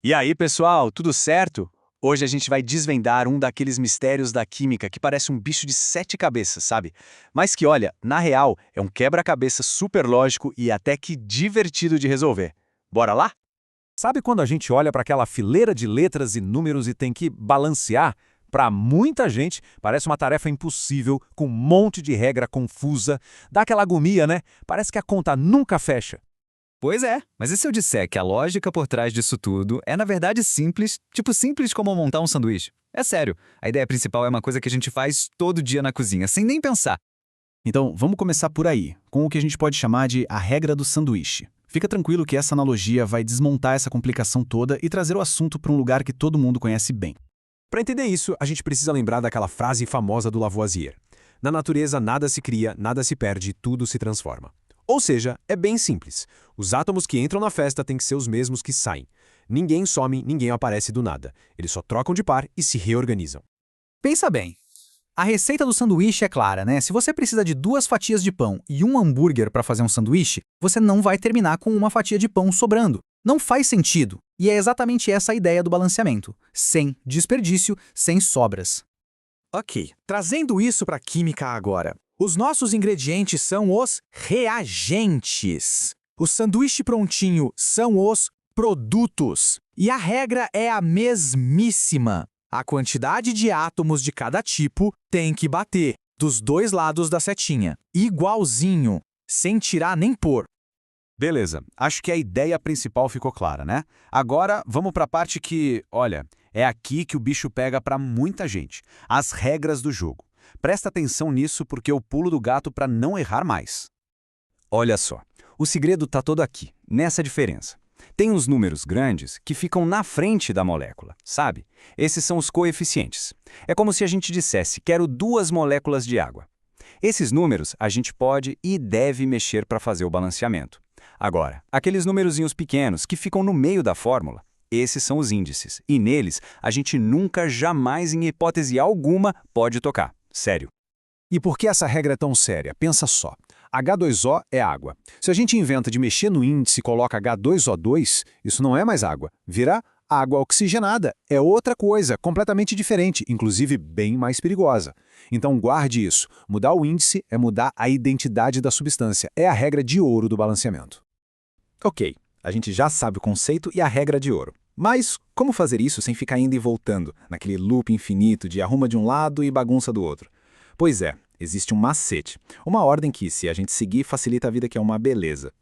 E aí, pessoal, tudo certo? Hoje a gente vai desvendar um daqueles mistérios da química que parece um bicho de 7 cabeças, sabe? Mas que, olha, na real, é um quebra-cabeça super lógico e até que divertido de resolver. Bora lá? Sabe quando a gente olha para aquela fileira de letras e números e tem que balancear? Para muita gente, parece uma tarefa impossível, com um monte de regra confusa. Dá aquela agonia, né? Parece que a conta nunca fecha. Pois é, mas e se eu disser que a lógica por trás disso tudo é na verdade simples, tipo simples como montar um sanduíche? É sério, a ideia principal é uma coisa que a gente faz todo dia na cozinha, sem nem pensar. Então, vamos começar por aí, com o que a gente pode chamar de a regra do sanduíche. Fica tranquilo que essa analogia vai desmontar essa complicação toda e trazer o assunto para um lugar que todo mundo conhece bem. Para entender isso, a gente precisa lembrar daquela frase famosa do Lavoisier. Na natureza, nada se cria, nada se perde, tudo se transforma. Ou seja, é bem simples. Os átomos que entram na festa têm que ser os mesmos que saem. Ninguém some, ninguém aparece do nada. Eles só trocam de par e se reorganizam. Pensa bem. A receita do sanduíche é clara, né? Se você precisa de 2 fatias de pão e um hambúrguer para fazer um sanduíche, você não vai terminar com uma fatia de pão sobrando. Não faz sentido. E é exatamente essa a ideia do balanceamento. Sem desperdício, sem sobras. Ok, trazendo isso para a química agora. Os nossos ingredientes são os reagentes. O sanduíche prontinho são os produtos. E a regra é a mesmíssima. A quantidade de átomos de cada tipo tem que bater, dos dois lados da setinha, igualzinho, sem tirar nem pôr. Beleza, acho que a ideia principal ficou clara, né? Agora, vamos para a parte que, olha, é aqui que o bicho pega para muita gente. As regras do jogo. Presta atenção nisso porque eu pulo do gato para não errar mais. Olha só, o segredo está todo aqui, nessa diferença. Tem uns números grandes que ficam na frente da molécula, sabe? Esses são os coeficientes. É como se a gente dissesse, quero 2 moléculas de água. Esses números a gente pode e deve mexer para fazer o balanceamento. Agora, aqueles numerozinhos pequenos que ficam no meio da fórmula, esses são os índices, e neles a gente nunca, jamais, em hipótese alguma, pode tocar. Sério. E por que essa regra é tão séria? Pensa só. H2O é água. Se a gente inventa de mexer no índice e coloca H2O2, isso não é mais água. Vira água oxigenada. É outra coisa, completamente diferente, inclusive bem mais perigosa. Então guarde isso. Mudar o índice é mudar a identidade da substância. É a regra de ouro do balanceamento. Ok, a gente já sabe o conceito e a regra de ouro. Mas como fazer isso sem ficar indo e voltando, naquele loop infinito de arruma de um lado e bagunça do outro? Pois é, existe um macete. Uma ordem que, se a gente seguir, facilita a vida, que é uma beleza.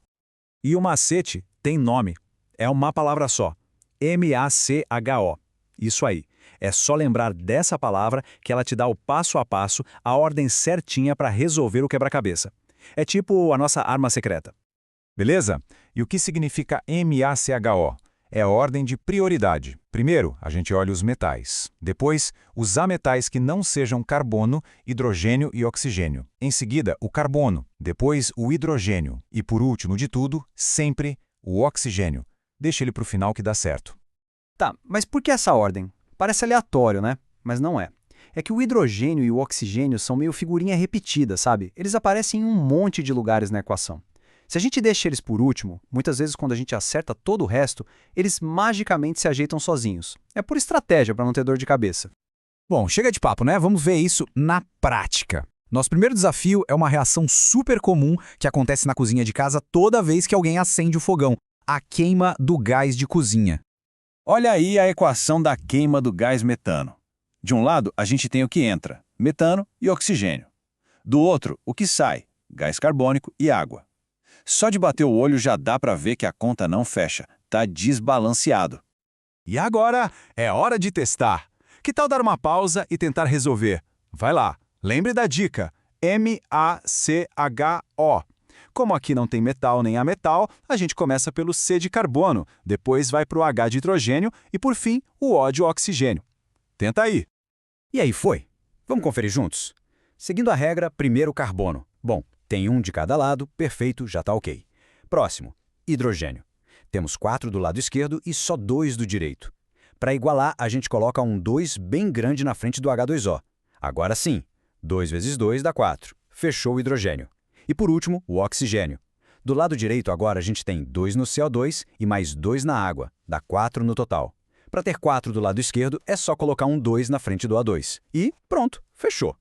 E o macete tem nome. É uma palavra só. M-A-C-H-O. Isso aí. É só lembrar dessa palavra que ela te dá o passo a passo, a ordem certinha para resolver o quebra-cabeça. É tipo a nossa arma secreta. Beleza? E o que significa MACHO? É a ordem de prioridade. Primeiro, a gente olha os metais. Depois, os ametais que não sejam carbono, hidrogênio e oxigênio. Em seguida, o carbono. Depois, o hidrogênio. E por último de tudo, sempre, o oxigênio. Deixa ele para o final que dá certo. Tá, mas por que essa ordem? Parece aleatório, né? Mas não é. É que o hidrogênio e o oxigênio são meio figurinha repetida, sabe? Eles aparecem em um monte de lugares na equação. Se a gente deixa eles por último, muitas vezes quando a gente acerta todo o resto, eles magicamente se ajeitam sozinhos. É por estratégia para não ter dor de cabeça. Bom, chega de papo, né? Vamos ver isso na prática. Nosso primeiro desafio é uma reação super comum que acontece na cozinha de casa toda vez que alguém acende o fogão. A queima do gás de cozinha. Olha aí a equação da queima do gás metano. De um lado, a gente tem o que entra, metano e oxigênio. Do outro, o que sai, gás carbônico e água. Só de bater o olho já dá para ver que a conta não fecha, tá desbalanceado. E agora é hora de testar. Que tal dar uma pausa e tentar resolver? Vai lá, lembre da dica, M-A-C-H-O. Como aqui não tem metal nem ametal, a gente começa pelo C de carbono, depois vai para o H de hidrogênio e, por fim, o O de oxigênio. Tenta aí. E aí, foi? Vamos conferir juntos? Seguindo a regra, primeiro carbono. Bom, tem um de cada lado, perfeito, já tá ok. Próximo, hidrogênio. Temos 4 do lado esquerdo e só 2 do direito. Para igualar, a gente coloca um 2 bem grande na frente do H2O. Agora sim, 2 vezes 2 dá 4. Fechou o hidrogênio. E por último, o oxigênio. Do lado direito agora a gente tem 2 no CO2 e mais 2 na água, dá 4 no total. Para ter 4 do lado esquerdo, é só colocar um 2 na frente do A2. E pronto, fechou.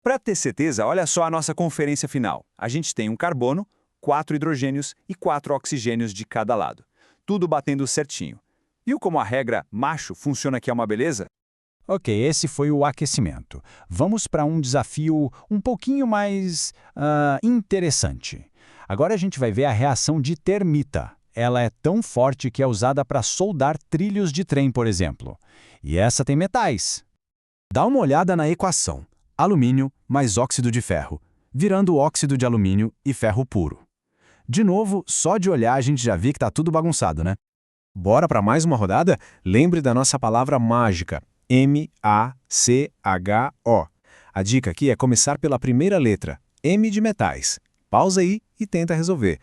Para ter certeza, olha só a nossa conferência final. A gente tem um carbono, 4 hidrogênios e 4 oxigênios de cada lado. Tudo batendo certinho. Viu como a regra macho funciona que é uma beleza? Ok, esse foi o aquecimento. Vamos para um desafio um pouquinho mais interessante. Agora a gente vai ver a reação de termita. Ela é tão forte que é usada para soldar trilhos de trem, por exemplo. E essa tem metais. Dá uma olhada na equação. Alumínio mais óxido de ferro, virando óxido de alumínio e ferro puro. De novo, só de olhar a gente já vê que tá tudo bagunçado, né? Bora para mais uma rodada? Lembre da nossa palavra mágica, M-A-C-H-O. A dica aqui é começar pela primeira letra, M de metais. Pausa aí e tenta resolver.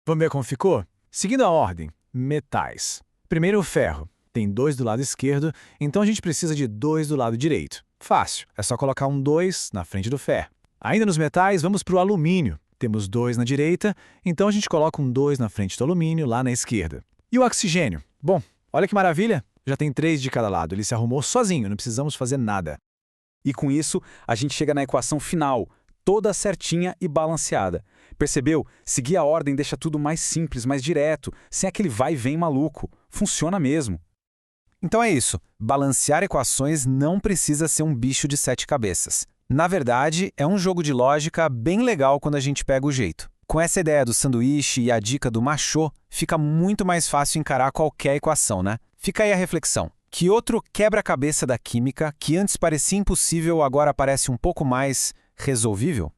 Vamos ver como ficou? Seguindo a ordem, metais. Primeiro o ferro. Tem 2 do lado esquerdo, então a gente precisa de 2 do lado direito. Fácil, é só colocar um 2 na frente do ferro. Ainda nos metais, vamos para o alumínio. Temos 2 na direita, então a gente coloca um 2 na frente do alumínio, lá na esquerda. E o oxigênio? Bom, olha que maravilha! Já tem 3 de cada lado, ele se arrumou sozinho, não precisamos fazer nada. E com isso, a gente chega na equação final, toda certinha e balanceada. Percebeu? Seguir a ordem deixa tudo mais simples, mais direto, sem aquele vai e vem maluco. Funciona mesmo. Então é isso. Balancear equações não precisa ser um bicho de 7 cabeças. Na verdade, é um jogo de lógica bem legal quando a gente pega o jeito. Com essa ideia do sanduíche e a dica do machô, fica muito mais fácil encarar qualquer equação, né? Fica aí a reflexão. Que outro quebra-cabeça da química que antes parecia impossível agora parece um pouco mais resolvível?